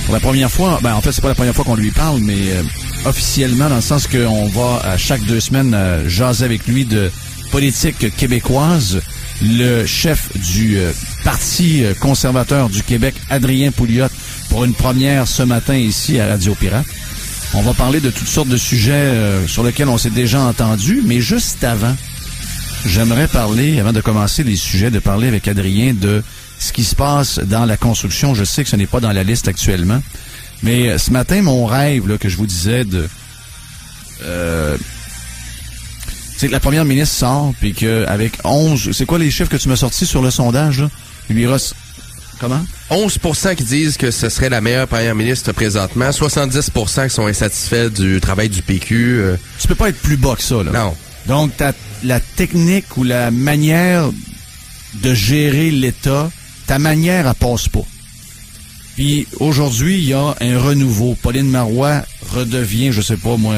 Pour la première fois, en fait, c'est pas la première fois qu'on lui parle, mais officiellement, dans le sens qu'on va à chaque 2 semaines jaser avec lui de politique québécoise. Le chef du Parti conservateur du Québec, Adrien Pouliot, pour une première ce matin ici à Radio Pirate. On va parler de toutes sortes de sujets sur lesquels on s'est déjà entendu, mais juste avant, j'aimerais parler, avant de commencer les sujets, de parler avec Adrien de ce qui se passe dans la construction. Je sais que ce n'est pas dans la liste actuellement, mais ce matin, mon rêve, là, que je vous disais de... c'est que la première ministre sort, puis qu'avec 11... C'est quoi les chiffres que tu m'as sortis sur le sondage, là? Comment? 11% qui disent que ce serait la meilleure première ministre présentement. 70% qui sont insatisfaits du travail du PQ. Tu peux pas être plus bas que ça, là. Non. Donc, la technique ou la manière de gérer l'État, ta manière, elle passe pas. Puis, aujourd'hui, il y a un renouveau. Pauline Marois redevient, je sais pas, moi,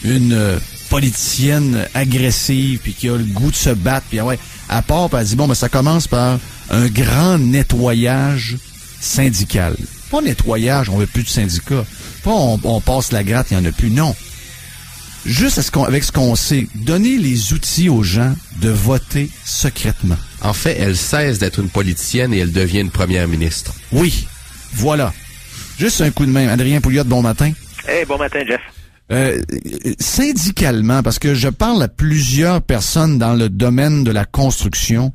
une politicienne agressive, puis qui a le goût de se battre, puis ouais, à part, puis elle dit, bon, ça commence par un grand nettoyage syndical. Pas nettoyage, on veut plus de syndicats. Pas on passe la gratte, il n'y en a plus. Non. Juste avec ce qu'on sait, donner les outils aux gens de voter secrètement. En fait, elle cesse d'être une politicienne et elle devient une première ministre. Oui. Voilà. Juste un coup de main. Adrien Pouliot, bon matin. Hey, bon matin, Jeff. Syndicalement, parce que je parle à plusieurs personnes dans le domaine de la construction,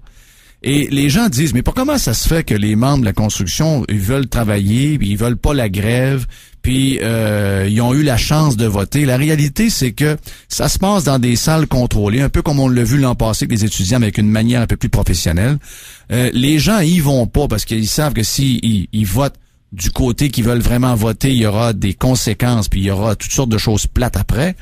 et les gens disent, mais comment ça se fait que les membres de la construction, ils veulent travailler, puis ils veulent pas la grève, puis ils ont eu la chance de voter. La réalité, c'est que ça se passe dans des salles contrôlées, un peu comme on l'a vu l'an passé avec les étudiants, mais avec une manière un peu plus professionnelle. Les gens y vont pas parce qu'ils savent que s'ils votent du côté qu'ils veulent vraiment voter, il y aura des conséquences, puis il y aura toutes sortes de choses plates après.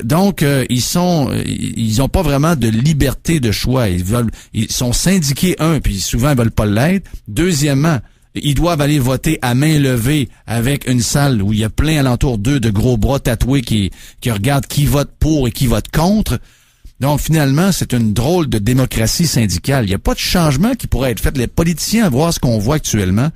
Donc, ils ont pas vraiment de liberté de choix. Ils sont syndiqués, puis souvent ils veulent pas l'être. Deuxièmement, ils doivent aller voter à main levée avec une salle où il y a plein alentour d'eux de gros bras tatoués qui regardent qui vote pour et qui vote contre. Donc, finalement, c'est une drôle de démocratie syndicale. Il n'y a pas de changement qui pourrait être fait. Les politiciens, à voir ce qu'on voit actuellement,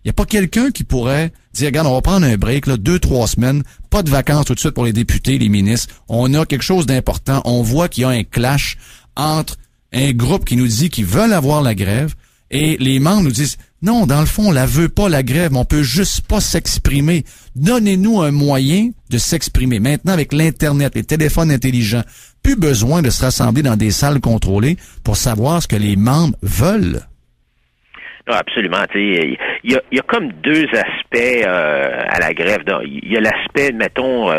il n'y a pas quelqu'un qui pourrait dire, regarde, on va prendre un break, là, 2-3 semaines, pas de vacances tout de suite pour les députés, les ministres. On a quelque chose d'important. On voit qu'il y a un clash entre un groupe qui nous dit qu'ils veulent avoir la grève et les membres nous disent, non, dans le fond, on la veut pas, la grève, on peut juste pas s'exprimer. Donnez-nous un moyen de s'exprimer. Maintenant, avec l'Internet, les téléphones intelligents, plus besoin de se rassembler dans des salles contrôlées pour savoir ce que les membres veulent. Non, absolument. Il y a comme deux aspects à la grève. Il y a l'aspect, mettons,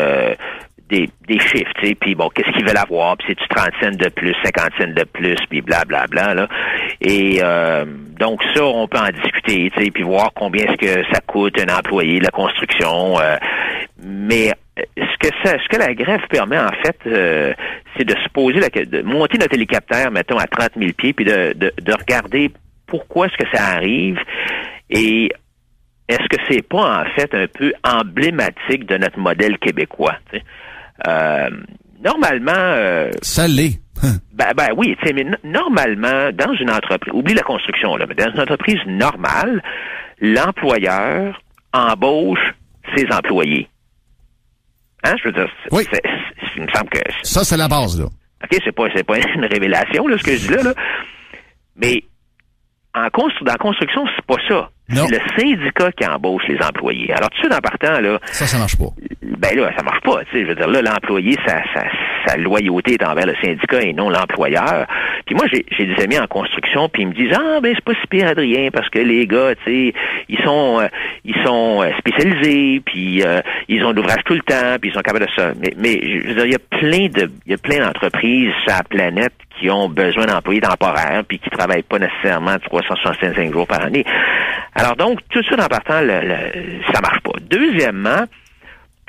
des chiffres, tu sais, puis bon, qu'est-ce qu'ils veulent avoir, puis c'est-tu 30 cents de plus, 50 cents de plus, puis blablabla, là. Et donc ça, on peut en discuter, tu sais, puis voir combien est-ce que ça coûte un employé de la construction. Mais ce que la grève permet, en fait, c'est de se poser, de monter notre hélicoptère, mettons, à 30 000 pieds, puis de regarder pourquoi est-ce que ça arrive et est-ce que c'est pas en fait un peu emblématique de notre modèle québécois? Normalement... ça l'est. Ben oui, mais normalement, dans une entreprise, oublie la construction, là, mais dans une entreprise normale, l'employeur embauche ses employés. Hein, je veux dire, oui. Il me semble que... Ça, c'est la base, là. OK, c'est pas une révélation, là, ce que je dis là. Mais dans la construction, c'est pas ça. Non. C'est le syndicat qui embauche les employés. Alors, tout de suite, en partant, là... Ça marche pas. Ben là, ça marche pas, tu sais. Je veux dire, là, l'employé, sa loyauté est envers le syndicat et non l'employeur. Puis moi, j'ai des amis en construction, puis ils me disent, c'est pas si pire, Adrien, parce que les gars, tu sais, ils sont spécialisés, puis ils ont de l'ouvrage tout le temps, puis ils sont capables de ça. Mais je veux dire, il y a plein d'entreprises sur la planète qui ont besoin d'employés temporaires, puis qui travaillent pas nécessairement 365 jours par année. Alors donc, tout ça en partant, ça marche pas. Deuxièmement,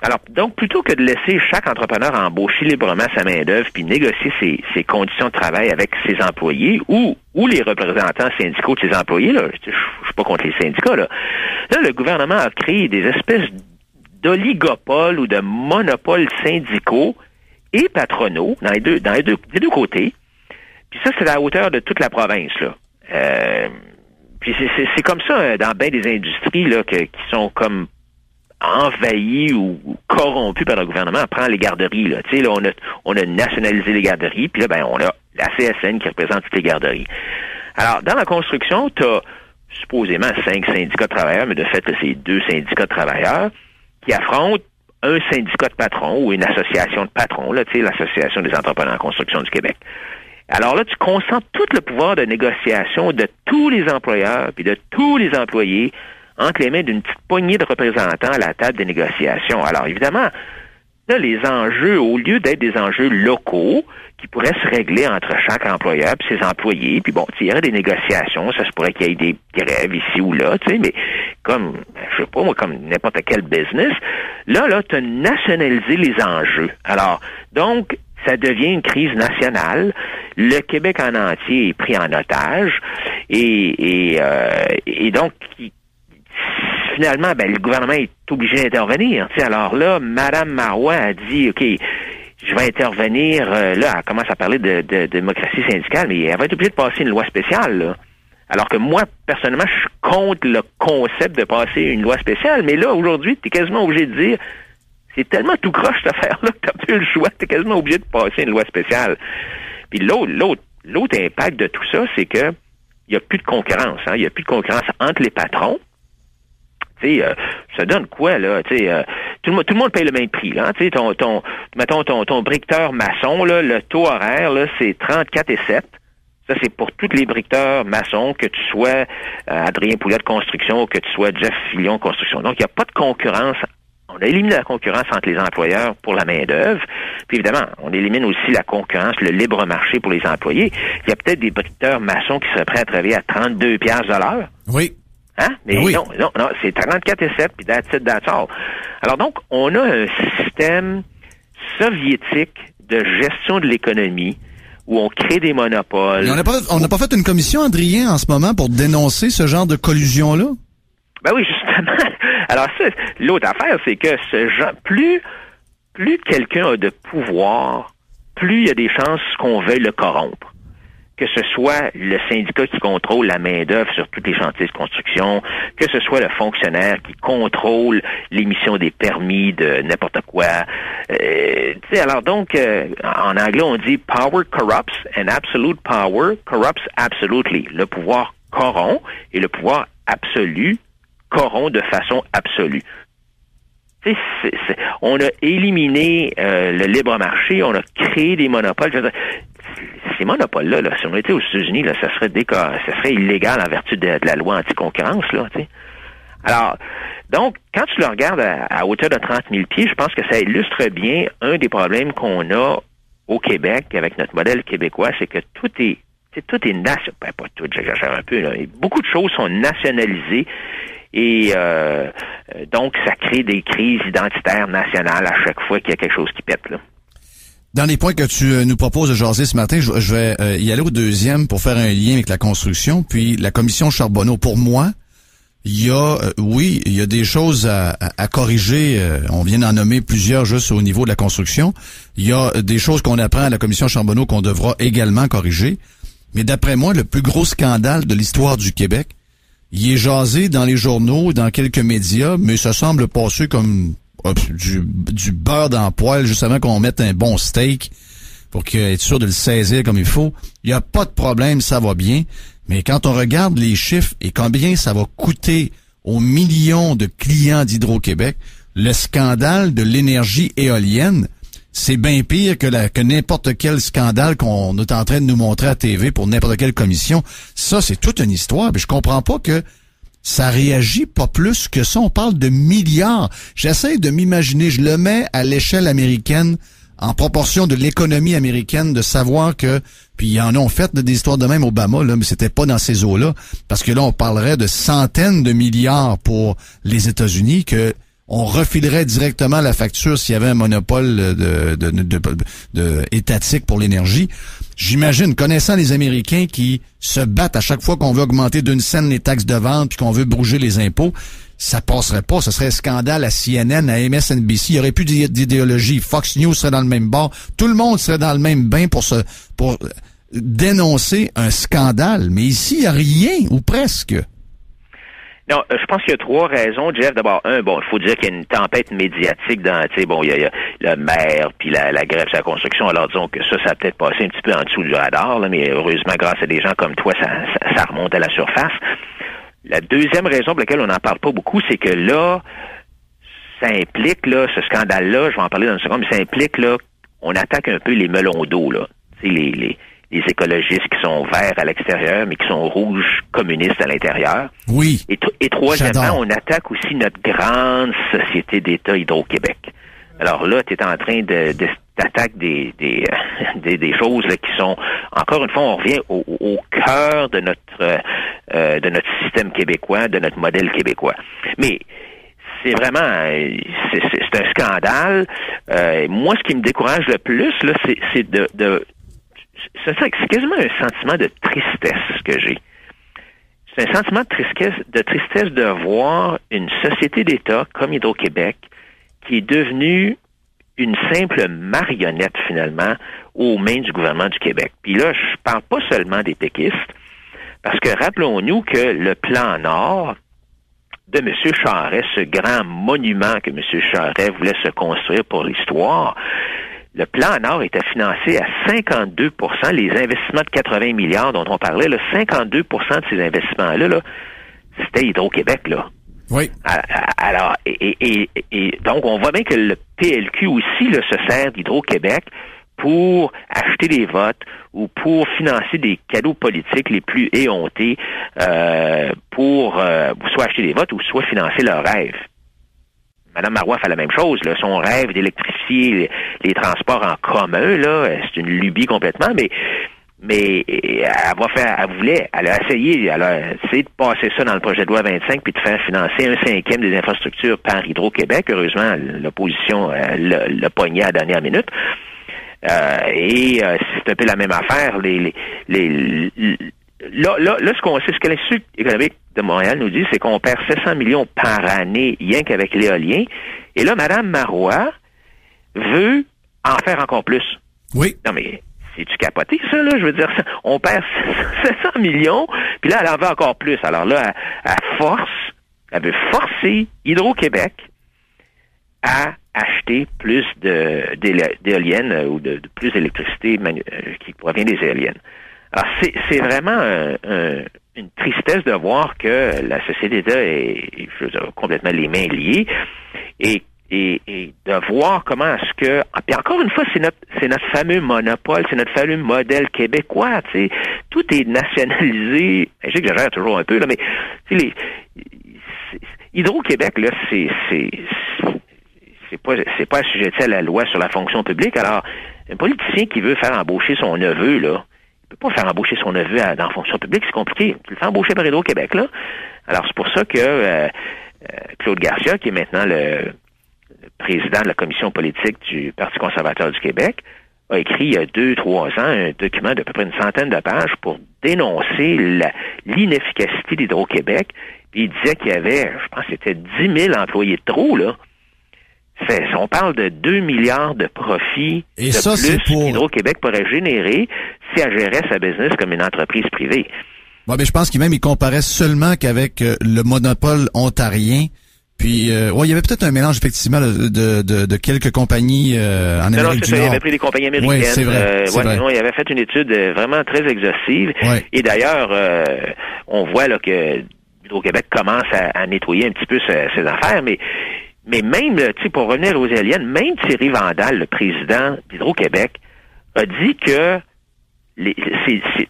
alors donc plutôt que de laisser chaque entrepreneur embaucher librement sa main-d'œuvre puis négocier ses conditions de travail avec ses employés ou les représentants syndicaux de ses employés, là, je suis pas contre les syndicats, là, le gouvernement a créé des espèces d'oligopoles ou de monopoles syndicaux et patronaux des deux côtés. Puis ça, c'est à la hauteur de toute la province, là. Puis c'est comme ça dans bien des industries là qui sont comme envahies ou corrompues par le gouvernement. Prends les garderies là, tu sais là on a nationalisé les garderies, puis là ben on a la CSN qui représente toutes les garderies. Alors dans la construction, tu as supposément 5 syndicats de travailleurs, mais de fait là, c'est 2 syndicats de travailleurs qui affrontent un syndicat de patrons ou une association de patrons, là, tu sais, l'Association des entrepreneurs en construction du Québec. Alors là, tu concentres tout le pouvoir de négociation de tous les employeurs puis de tous les employés entre les mains d'une petite poignée de représentants à la table des négociations. Alors évidemment, là, les enjeux, au lieu d'être des enjeux locaux qui pourraient se régler entre chaque employeur et ses employés, puis bon, il y aurait des négociations, ça se pourrait qu'il y ait des grèves ici ou là, tu sais, mais comme, je sais pas moi, comme n'importe quel business, là, tu as nationalisé les enjeux. Alors, donc, ça devient une crise nationale. Le Québec en entier est pris en otage et donc, finalement, ben, le gouvernement est obligé d'intervenir. Tu sais, alors là, Mme Marois a dit, OK, je vais intervenir, là, elle commence à parler de démocratie syndicale, mais elle va être obligée de passer une loi spéciale, là. Alors que moi, personnellement, je suis contre le concept de passer une loi spéciale, mais là, aujourd'hui, tu es quasiment obligé de dire, c'est tellement tout croche cette affaire-là que tu n'as plus le choix, tu es quasiment obligé de passer une loi spéciale. Puis l'autre impact de tout ça, c'est que il n'y a plus de concurrence, hein. Il n'y a plus de concurrence entre les patrons. Tu sais, ça donne quoi, là? Tu sais, tout le monde paye le même prix, là. Tu sais, ton briqueteur maçon, là, le taux horaire, là, c'est 34,7. Ça, c'est pour tous les briqueteurs maçons, que tu sois Adrien Poulet de construction ou que tu sois Jeff Fillon de construction. Donc, il n'y a pas de concurrence. On a éliminé la concurrence entre les employeurs pour la main-d'œuvre. Puis évidemment, on élimine aussi la concurrence, le libre marché pour les employés. Il y a peut-être des briqueteurs maçons qui seraient prêts à travailler à 32$ de l'heure. Oui. Hein? Mais oui. non, c'est 34,7 puis that's it, that's all. Alors donc, on a un système soviétique de gestion de l'économie où on crée des monopoles. Mais on n'a pas fait une commission, Adrien, en ce moment, pour dénoncer ce genre de collusion-là? Ben oui, justement. Alors ça, l'autre affaire, c'est que ce genre, plus quelqu'un a de pouvoir, plus il y a des chances qu'on veuille le corrompre. Que ce soit le syndicat qui contrôle la main-d'œuvre sur tous les chantiers de construction, que ce soit le fonctionnaire qui contrôle l'émission des permis de n'importe quoi. Alors donc, en anglais, on dit « power corrupts and absolute power corrupts absolutely ». Le pouvoir corrompt et le pouvoir absolu corrompt de façon absolue. On a éliminé le libre marché, on a créé des monopoles. Ces monopoles-là, si on était aux États-Unis, là, ça serait illégal en vertu de la loi anti-concurrence, là, tu sais. Alors, donc, quand tu le regardes à hauteur de 30 000 pieds, je pense que ça illustre bien un des problèmes qu'on a au Québec avec notre modèle québécois, c'est que tout est national. Ben, pas tout, j'exagère un peu, là. Beaucoup de choses sont nationalisées et donc ça crée des crises identitaires nationales à chaque fois qu'il y a quelque chose qui pète, là. Dans les points que tu nous proposes de jaser ce matin, je vais y aller au deuxième pour faire un lien avec la construction, puis la commission Charbonneau. Pour moi, il y a des choses à corriger. On vient d'en nommer plusieurs juste au niveau de la construction. Il y a des choses qu'on apprend à la commission Charbonneau qu'on devra également corriger. Mais d'après moi, le plus gros scandale de l'histoire du Québec, il est jasé dans les journaux, dans quelques médias, mais ça semble passer comme du beurre dans le poêle, juste avant qu'on mette un bon steak pour être sûr de le saisir comme il faut. Il n'y a pas de problème, ça va bien. Mais quand on regarde les chiffres et combien ça va coûter aux millions de clients d'Hydro-Québec, le scandale de l'énergie éolienne, c'est bien pire que n'importe quel scandale qu'on est en train de nous montrer à TV pour n'importe quelle commission. Ça, c'est toute une histoire. Mais je comprends pas que ça réagit pas plus que ça. On parle de milliards. J'essaie de m'imaginer, je le mets à l'échelle américaine, en proportion de l'économie américaine, de savoir que, puis il y en a fait des histoires de même Obama, là, mais c'était pas dans ces eaux-là, parce que là, on parlerait de centaines de milliards pour les États-Unis, que on refilerait directement la facture s'il y avait un monopole de étatique pour l'énergie. J'imagine, connaissant les Américains qui se battent à chaque fois qu'on veut augmenter d'une scène les taxes de vente puis qu'on veut brouger les impôts, ça passerait pas. Ce serait un scandale à CNN, à MSNBC. Il y aurait plus d'idéologie. Fox News serait dans le même bord. Tout le monde serait dans le même bain pour dénoncer un scandale. Mais ici, il n'y a rien, ou presque. Non, je pense qu'il y a 3 raisons, Jeff. D'abord, il faut dire qu'il y a une tempête médiatique dans, il y a le maire puis la grève sur la construction. Alors disons que ça a peut-être passé un petit peu en dessous du radar, là, mais heureusement, grâce à des gens comme toi, ça remonte à la surface. La deuxième raison pour laquelle on n'en parle pas beaucoup, c'est que là, ça implique, là, ce scandale-là, je vais en parler dans une seconde, mais ça implique, là, on attaque un peu les melons d'eau, là. Tu sais, les écologistes qui sont verts à l'extérieur, mais qui sont rouges communistes à l'intérieur. Oui. Et troisièmement, j'adore. on attaque aussi notre grande société d'État Hydro-Québec. Alors là, tu es en train d'attaquer des choses là, qui sont, encore une fois, on revient au cœur de notre système québécois, de notre modèle québécois. Mais c'est vraiment, c'est un scandale. Moi, ce qui me décourage le plus, là, c'est c'est quasiment un sentiment de tristesse que j'ai. C'est un sentiment de tristesse de voir une société d'État comme Hydro-Québec qui est devenue une simple marionnette, finalement, aux mains du gouvernement du Québec. Puis là, je parle pas seulement des péquistes, parce que rappelons-nous que le plan Nord de M. Charest, ce grand monument que M. Charest voulait se construire pour l'histoire, le plan Nord était financé à 52 %. Les investissements de 80 milliards dont on parlait, là, 52 % de ces investissements-là, là, c'était Hydro-Québec, là. Oui. Alors, et donc, on voit bien que le PLQ aussi là, se sert d'Hydro-Québec pour acheter des votes ou pour financer des cadeaux politiques les plus éhontés pour soit acheter des votes ou soit financer leurs rêves. Mme Marois fait la même chose, là. Son rêve d'électrifier les transports en commun, là, c'est une lubie complètement, mais elle a essayé de passer ça dans le projet de loi 25 puis de faire financer 1/5 des infrastructures par Hydro-Québec. Heureusement, l'opposition l'a pogné à la dernière minute. C'est un peu la même affaire. Là, ce que l'Institut économique de Montréal nous dit, c'est qu'on perd 700 millions par année, rien qu'avec l'éolien. Et là, Mme Marois veut en faire encore plus. Oui. Non, mais c'est-tu capoté, ça, là? Je veux dire, on perd 700 millions, puis là, elle en veut encore plus. Alors là, elle veut forcer Hydro-Québec à acheter plus d'éoliennes ou de plus d'électricité qui provient des éoliennes. Alors, c'est vraiment une tristesse de voir que la société d'État est complètement les mains liées et de voir comment est-ce que... Puis encore une fois, c'est notre fameux monopole, c'est notre fameux modèle québécois, tu sais. Tout est nationalisé. J'exagère toujours un peu, là, mais Hydro-Québec, là, c'est pas assujetti à la loi sur la fonction publique. Alors, un politicien qui veut faire embaucher son neveu, là, il peut pas faire embaucher son neveu dans la fonction publique, c'est compliqué. Tu le fais embaucher par Hydro-Québec, là. Alors, c'est pour ça que Claude Garcia, qui est maintenant le président de la commission politique du Parti conservateur du Québec, a écrit il y a 2-3 ans un document d'à peu près une centaine de pages pour dénoncer l'inefficacité d'Hydro-Québec. Puis il disait qu'il y avait, je pense que c'était 10 000 employés de trop, là. On parle de 2 milliards de profits et de ça, plus pour... qu'Hydro-Québec pourrait générer si elle gérait sa business comme une entreprise privée. Ouais, mais je pense qu'il comparait seulement qu'avec le monopole ontarien. Puis, il y avait peut-être un mélange, effectivement, de quelques compagnies en Amérique du Nord. Il avait pris des compagnies américaines. Oui, c'est vrai. Non, il avait fait une étude vraiment très exhaustive. Ouais. Et d'ailleurs, on voit là que Hydro-Québec commence à nettoyer un petit peu ses affaires, mais même, tu sais, pour revenir aux éoliennes, même Thierry Vandal, le président d'Hydro-Québec, a dit que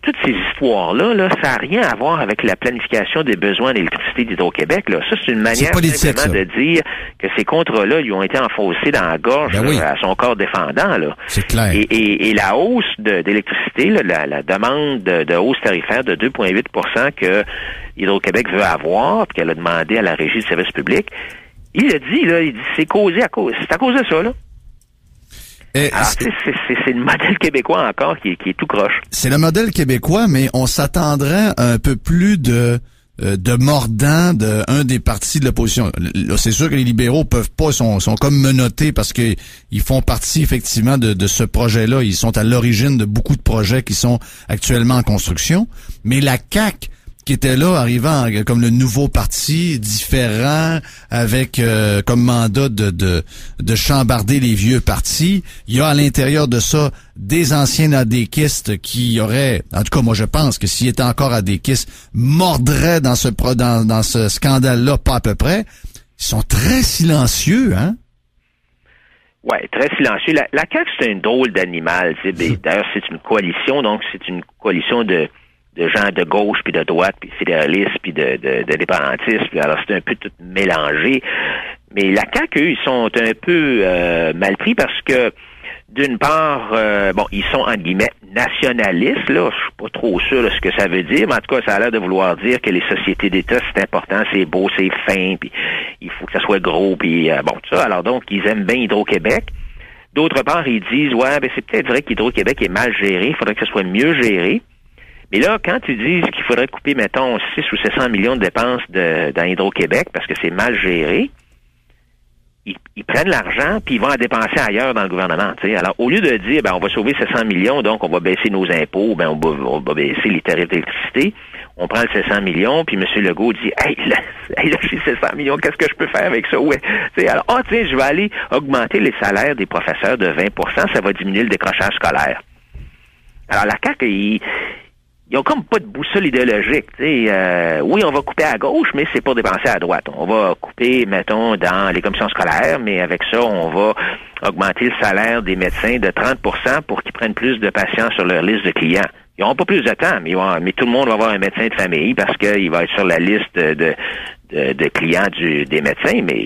toutes ces histoires-là, là, ça n'a rien à voir avec la planification des besoins d'électricité d'Hydro-Québec. Là. Ça, c'est une manière simplement de dire que ces contrats-là, ils ont été enfoncés dans la gorge à son corps défendant. Là. C'est clair. Et la hausse d'électricité, là, la demande de hausse tarifaire de 2,8 % que Hydro-Québec veut avoir, puis qu'elle a demandé à la Régie de services publics, il a dit, là, c'est à cause de ça, là. Alors, c'est le modèle québécois encore qui est tout croche. C'est le modèle québécois, mais on s'attendrait à un peu plus de de mordant de un des partis de l'opposition. Là, c'est sûr que les libéraux peuvent pas, sont comme menottés parce que ils font partie effectivement de ce projet-là. Ils sont à l'origine de beaucoup de projets qui sont actuellement en construction. Mais la CAQ, qui était là, arrivant comme le nouveau parti, différent, avec comme mandat de chambarder les vieux partis. Il y a à l'intérieur de ça des anciens adéquistes qui auraient, en tout cas moi je pense que s'ils étaient encore adéquistes, mordraient dans ce scandale-là, pas à peu près. Ils sont très silencieux, hein? Ouais, très silencieux. La CAQ, c'est un drôle d'animal. D'ailleurs, c'est une coalition, donc c'est une coalition de gens de gauche, puis de droite, puis fédéralistes, puis de dépendantistes. Puis alors, c'est un peu tout mélangé. Mais la CAQ, eux, ils sont un peu mal pris parce que, d'une part, ils sont, entre guillemets, nationalistes, là. Je suis pas trop sûr de ce que ça veut dire, mais en tout cas, ça a l'air de vouloir dire que les sociétés d'État, c'est important, c'est beau, c'est fin, puis il faut que ça soit gros, puis tout ça. Alors donc, ils aiment bien Hydro-Québec. D'autre part, ils disent, c'est peut-être vrai qu'Hydro-Québec est mal géré, il faudrait que ça soit mieux géré. Mais là, quand ils disent qu'il faudrait couper, mettons, 6 ou 700 millions de dépenses dans Hydro-Québec parce que c'est mal géré, ils prennent l'argent puis ils vont en dépenser ailleurs dans le gouvernement. T'sais. Alors, au lieu de dire, on va sauver 700 millions, donc on va baisser nos impôts, on va baisser les tarifs d'électricité, on prend le 700 millions, puis M. Legault dit, hey, là, j'ai 700 millions, qu'est-ce que je peux faire avec ça? Ouais. Alors, je vais aller augmenter les salaires des professeurs de 20%, ça va diminuer le décrochage scolaire. Alors, la CAQ, ils ont comme pas de boussole idéologique. Oui, on va couper à gauche, mais c'est pour dépenser à droite. On va couper, mettons, dans les commissions scolaires, mais avec ça, on va augmenter le salaire des médecins de 30% pour qu'ils prennent plus de patients sur leur liste de clients. Ils n'auront pas plus de temps, mais tout le monde va avoir un médecin de famille parce qu'il va être sur la liste de clients des médecins, mais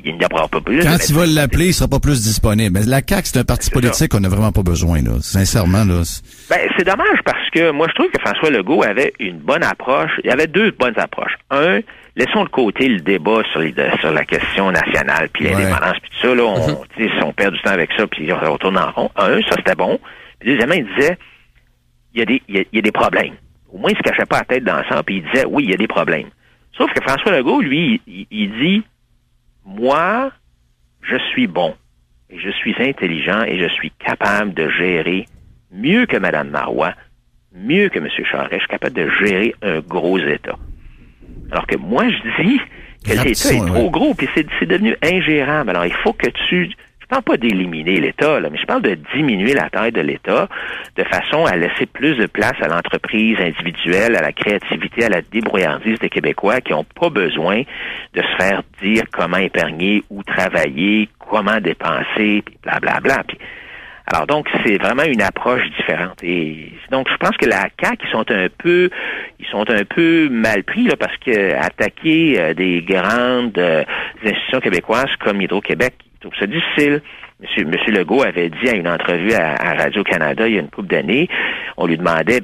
il n'y aura pas plus. Quand ils veulent l'appeler, il sera pas plus disponible. Mais la CAQ, c'est un parti politique qu'on n'a vraiment pas besoin, là. Sincèrement, là. C'est dommage parce que moi, je trouve que François Legault avait une bonne approche. Il y avait deux bonnes approches. Un, laissons de côté le débat sur la question nationale, puis l'indépendance, puis tout ça, là, on perd du temps avec ça, puis on retourne en rond. Un, ça c'était bon. Puis deuxièmement, il disait, il y a des problèmes. Au moins, il se cachait pas la tête dans le sang, puis il disait, oui, il y a des problèmes. Sauf que François Legault, lui, il dit, moi, je suis bon, et je suis intelligent, et je suis capable de gérer mieux que Mme Marois, mieux que M. Charest, je suis capable de gérer un gros État. Alors que moi, je dis que l'État est trop gros, puis c'est devenu ingérable. Alors, il faut que je parle pas d'éliminer l'État, là, mais je parle de diminuer la taille de l'État de façon à laisser plus de place à l'entreprise individuelle, à la créativité, à la débrouillardise des Québécois qui n'ont pas besoin de se faire dire comment épargner, où travailler, comment dépenser, puis blablabla. Alors donc, c'est vraiment une approche différente. Et donc, je pense que la CAQ, ils sont un peu mal pris là, parce que attaquer des grandes institutions québécoises comme Hydro-Québec, ils trouvent ça difficile. Monsieur Legault avait dit à une entrevue à Radio-Canada il y a une couple d'années, on lui demandait,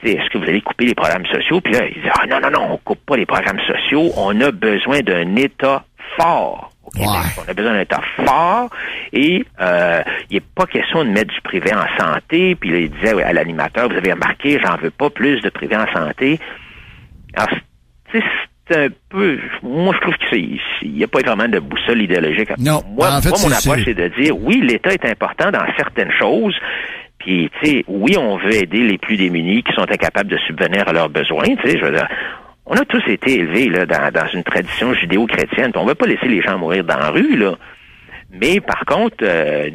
est-ce que vous allez couper les programmes sociaux? Puis là, il disait, non, on coupe pas les programmes sociaux, on a besoin d'un État fort. Ouais. On a besoin d'un État fort et il n'est pas question de mettre du privé en santé. Puis là, il disait à l'animateur, vous avez remarqué, j'en veux pas plus de privé en santé. Alors, c'est un peu... Moi, je trouve qu'il n'y a pas vraiment de boussole idéologique. Non, moi, mon approche, c'est de dire, oui, l'État est important dans certaines choses. Puis, oui, on veut aider les plus démunis qui sont incapables de subvenir à leurs besoins. Je veux dire, on a tous été élevés là dans une tradition judéo-chrétienne. On ne veut pas laisser les gens mourir dans la rue, là. Mais par contre,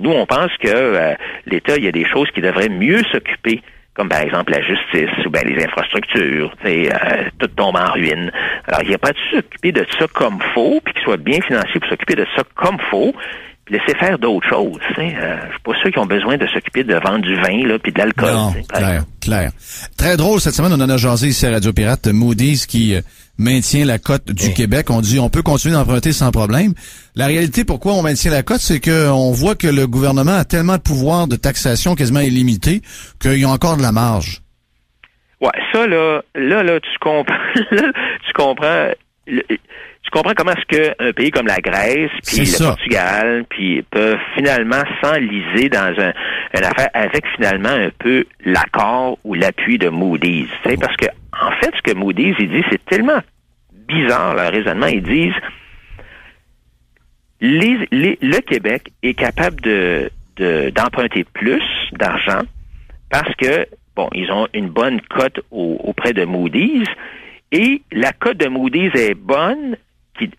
nous, on pense que l'État, il y a des choses qui devraient mieux s'occuper, comme par exemple la justice ou les infrastructures. Tout tombe en ruine. Alors, il n'y a pas de s'occuper de ça comme faut, puis qu'il soit bien financé pour s'occuper de ça comme faut, puis laisser faire d'autres choses. Je suis pas sûr qu'ils ont besoin de s'occuper de vendre du vin là puis de l'alcool. Non, clair. Très drôle, cette semaine, on en a jasé ici à Radio Pirate, Moody's qui maintient la cote du Québec. On dit on peut continuer d'emprunter sans problème. La réalité, pourquoi on maintient la cote, c'est que on voit que le gouvernement a tellement de pouvoir de taxation quasiment illimité qu'il y a encore de la marge. Ouais, ça là, tu comprends. Tu tu comprends comment est-ce qu'un pays comme la Grèce, puis le Portugal, puis peuvent finalement s'enliser dans une affaire avec finalement un peu l'accord ou l'appui de Moody's. Tu sais, parce que en fait, ce que Moody's il dit, c'est tellement bizarre leur raisonnement. Ils disent le Québec est capable d'emprunter plus d'argent parce que bon, ils ont une bonne cote auprès de Moody's et la cote de Moody's est bonne.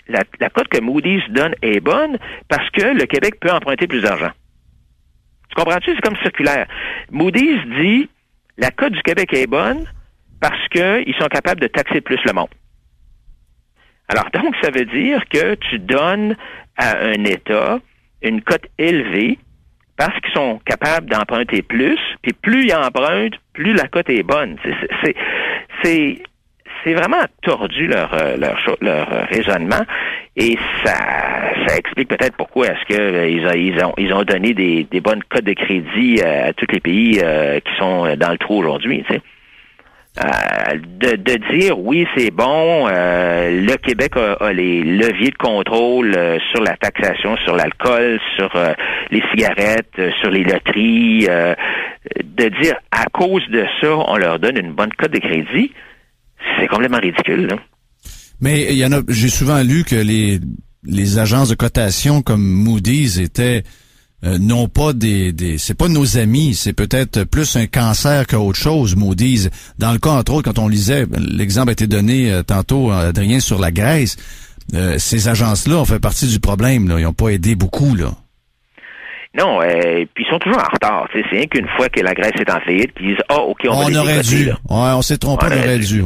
La cote que Moody's donne est bonne parce que le Québec peut emprunter plus d'argent. Tu comprends-tu? C'est comme circulaire. Moody's dit la cote du Québec est bonne parce qu'ils sont capables de taxer plus le monde. Alors, donc, ça veut dire que tu donnes à un État une cote élevée parce qu'ils sont capables d'emprunter plus, puis plus ils empruntent, plus la cote est bonne. C'est vraiment tordu leur raisonnement et ça explique peut-être pourquoi est-ce que ils ont donné des bonnes cotes de crédit à tous les pays qui sont dans le trou aujourd'hui, tu sais. De dire oui, c'est bon, le Québec a les leviers de contrôle sur la taxation, sur l'alcool, sur les cigarettes, sur les loteries, de dire à cause de ça, on leur donne une bonne cote de crédit, c'est complètement ridicule, là. Mais j'ai souvent lu que les agences de cotation comme Moody's étaient non pas c'est pas nos amis, c'est peut-être plus un cancer qu'autre chose, Moody's. Dans le cas, entre autres, quand on lisait, l'exemple a été donné tantôt, Adrien, sur la Grèce, ces agences-là ont fait partie du problème, là. Ils n'ont pas aidé beaucoup, là. Non, puis ils sont toujours en retard. C'est rien qu'une fois que la Grèce est en faillite, qu'ils disent « Ah, OK, on aurait dû. » Ouais, on s'est trompé, on aurait dû.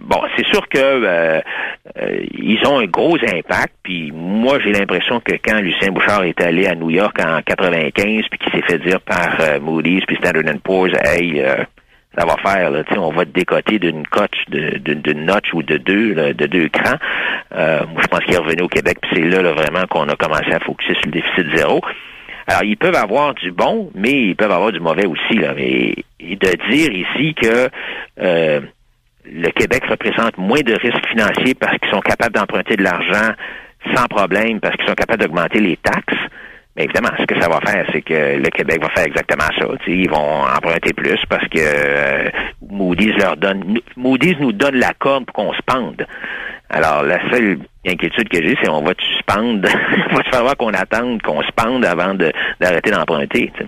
Bon, c'est sûr que ils ont un gros impact, puis moi j'ai l'impression que quand Lucien Bouchard est allé à New York en 95, puis qu'il s'est fait dire par Moody's puis Standard & Poor's, hey, ça va faire, là, on va te décoter d'une cote, d'une notch ou de deux crans. Moi, je pense qu'il est revenu au Québec, puis c'est là vraiment qu'on a commencé à focuser sur le déficit zéro. Alors, ils peuvent avoir du bon, mais ils peuvent avoir du mauvais aussi, là. Et de dire ici que le Québec représente moins de risques financiers parce qu'ils sont capables d'emprunter de l'argent sans problème, parce qu'ils sont capables d'augmenter les taxes. Mais évidemment, ce que ça va faire, c'est que le Québec va faire exactement ça. T'sais, ils vont emprunter plus parce que Moody's nous donne la corde pour qu'on se pende. Alors, la seule inquiétude que j'ai, c'est on va-tu se pendre? Il va falloir qu'on attende qu'on se pende avant d'arrêter d'emprunter, t'sais.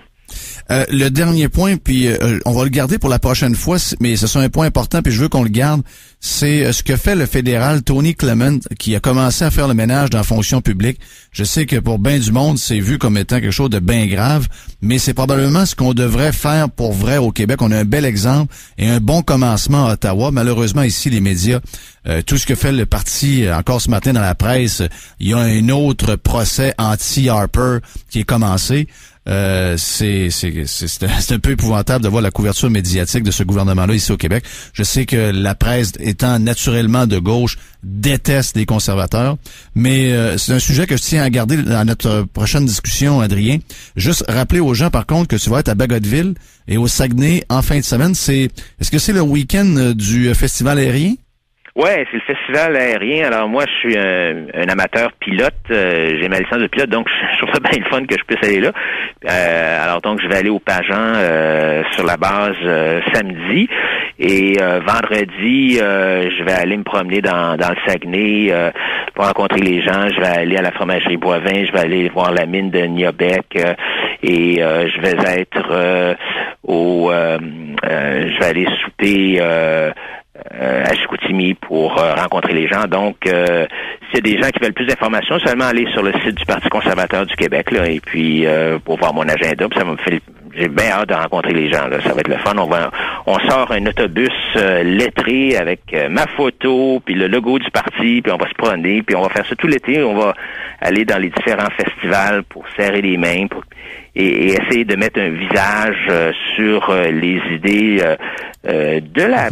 Le dernier point, puis on va le garder pour la prochaine fois, mais ce sera un point important, puis je veux qu'on le garde, c'est ce que fait le fédéral Tony Clement, qui a commencé à faire le ménage dans la fonction publique. Je sais que pour bien du monde, c'est vu comme étant quelque chose de bien grave, mais c'est probablement ce qu'on devrait faire pour vrai au Québec. On a un bel exemple et un bon commencement à Ottawa. Malheureusement, ici, les médias, tout ce que fait le parti, encore ce matin dans la presse, il y a un autre procès anti-Harper qui est commencé. C'est un peu épouvantable de voir la couverture médiatique de ce gouvernement-là ici au Québec. Je sais que la presse, étant naturellement de gauche, déteste les conservateurs, mais c'est un sujet que je tiens à garder dans notre prochaine discussion, Adrien. Juste rappeler aux gens, par contre, que tu vas être à Bagotville et au Saguenay en fin de semaine. Est-ce que c'est le week-end du festival aérien? Ouais, c'est le festival aérien. Alors moi, je suis un amateur pilote. J'ai ma licence de pilote, donc je trouve ça bien le fun que je puisse aller là. Alors donc, je vais aller au Pageant sur la base samedi. Et vendredi, je vais aller me promener dans le Saguenay pour rencontrer les gens. Je vais aller à la fromagerie Boivin. Je vais aller voir la mine de Niabec. Et je vais être je vais aller souper à Chicoutimi pour rencontrer les gens. Donc, s'il y a des gens qui veulent plus d'informations, seulement aller sur le site du Parti conservateur du Québec, là, et puis pour voir mon agenda. Puis ça me fait, j'ai bien hâte de rencontrer les gens, là. Ça va être le fun. On sort un autobus lettré avec ma photo, puis le logo du parti, puis on va se promener, puis on va faire ça tout l'été. On va aller dans les différents festivals pour serrer les mains, et essayer de mettre un visage sur les idées de la...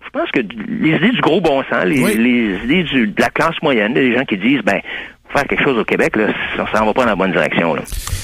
Je pense que les idées du gros bon sens, les idées de la classe moyenne, des gens qui disent, faire quelque chose au Québec, là, ça s'en va pas dans la bonne direction, là.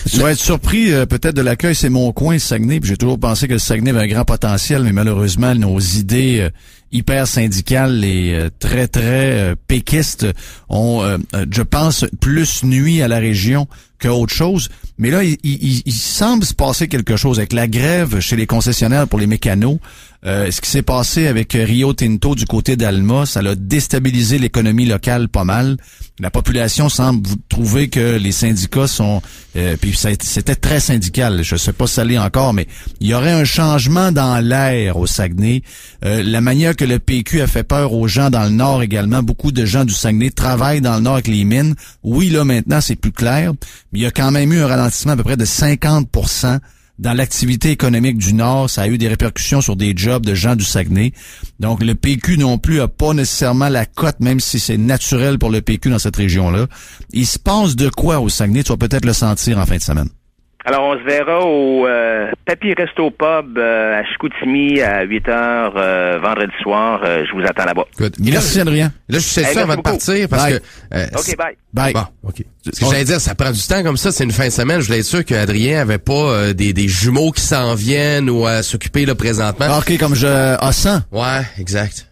Tu vas être surpris peut-être de l'accueil, c'est mon coin, Saguenay, puis j'ai toujours pensé que le Saguenay avait un grand potentiel, mais malheureusement, nos idées hyper syndicales et très, très péquistes ont, je pense, plus nuit à la région qu'autre chose. Mais là, il semble se passer quelque chose avec la grève chez les concessionnaires pour les mécanos. Ce qui s'est passé avec Rio Tinto du côté d'Alma, ça a déstabilisé l'économie locale pas mal. La population semble trouver que les syndicats sont... puis c'était très syndical, je sais pas si ça l'est encore, mais il y aurait un changement dans l'air au Saguenay. La manière que le PQ a fait peur aux gens dans le Nord également, beaucoup de gens du Saguenay travaillent dans le Nord avec les mines. Oui, là, maintenant, c'est plus clair, mais il y a quand même eu un ralentissement à peu près de 50% dans l'activité économique du Nord. Ça a eu des répercussions sur des jobs de gens du Saguenay. Donc, le PQ non plus a pas nécessairement la cote, même si c'est naturel pour le PQ dans cette région-là. Il se passe de quoi au Saguenay? Tu vas peut-être le sentir en fin de semaine. Alors, on se verra au Papy Resto Pub à Chicoutimi à 8h vendredi soir. Je vous attends là-bas. Good. Merci, Adrien. Là, je sais ça avant de partir parce Bye. que... OK, bye. Bye. Bon, OK. Ce que j'allais dire, ça prend du temps comme ça, c'est une fin de semaine. Je voulais être sûr qu'Adrien avait pas des jumeaux qui s'en viennent ou à s'occuper là présentement. OK, comme Hassan. Ouais, exact.